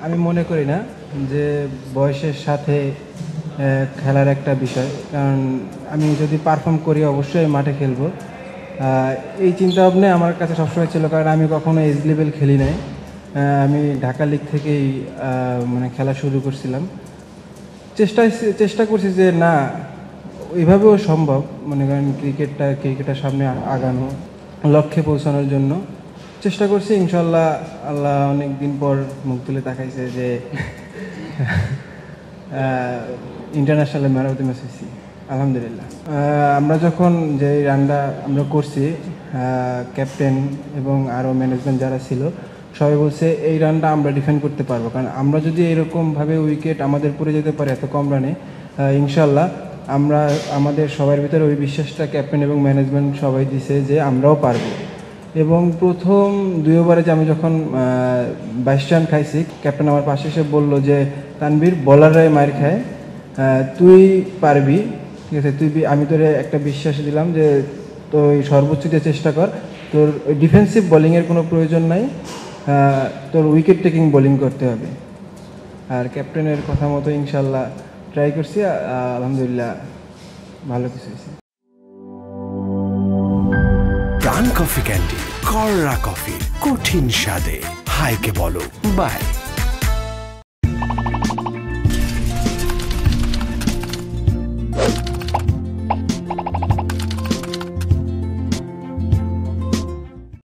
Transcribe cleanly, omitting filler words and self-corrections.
আমি মনে করি না যে বয়সের সাথে খেলার একটা বিষয়, কারণ আমি যদি পারফর্ম করি অবশ্যই মাঠে খেলবো। এই চিন্তাভাবনা আমার কাছে সবসময় ছিল, কারণ আমি কখনো এজ লেভেল খেলি নাই। আমি ঢাকা লিগ থেকেই মানে খেলা শুরু করছিলাম। চেষ্টা করছি যে না, ওইভাবেও সম্ভব, মনে করেন ক্রিকেটের সামনে আগানো, লক্ষ্যে পৌঁছানোর জন্য চেষ্টা করছি। ইনশাল্লাহ আল্লাহ অনেক দিন পর মুখ তুলে তাকাইছে যে international man of the match হয়েছি, আলহামদুলিল্লাহ। আমরা যখন যে রানটা আমরা করছি, ক্যাপ্টেন এবং আরও ম্যানেজমেন্ট যারা ছিল সবাই বলছে এই রানটা আমরা ডিফেন্ড করতে পারবো, কারণ আমরা যদি এরকমভাবে উইকেট আমাদের পড়ে যেতে পারে এত কম রানে, ইনশাল্লাহ আমাদের সবার ভিতরে ওই বিশ্বাসটা ক্যাপ্টেন এবং ম্যানেজমেন্ট সবাই দিছে যে আমরাও পারবো। এবং প্রথম 2 ওভারে যে আমি যখন 22 রান খাইছি, ক্যাপ্টেন আমার পাশে এসে বললো যে তানভীর, বলাররাই মার খায়, তুই পারবি, ঠিক আছে, আমি তোরে একটা বিশ্বাস দিলাম যে তুই সর্বোচ্চ দিয়ে চেষ্টা কর, তোর ডিফেন্সিভ বোলিংয়ের কোনো প্রয়োজন নাই, তোর উইকেট টেকিং বোলিং করতে হবে। আর ক্যাপ্টেনের কথা মতো ইনশাল্লাহ ট্রাই করছি, আলহামদুলিল্লাহ ভালো কিছু হয়েছে। প্রাণ কফি ক্যান্ডি, কররা কফি, কঠিন স্বাদে, হাইকে বলো বাই।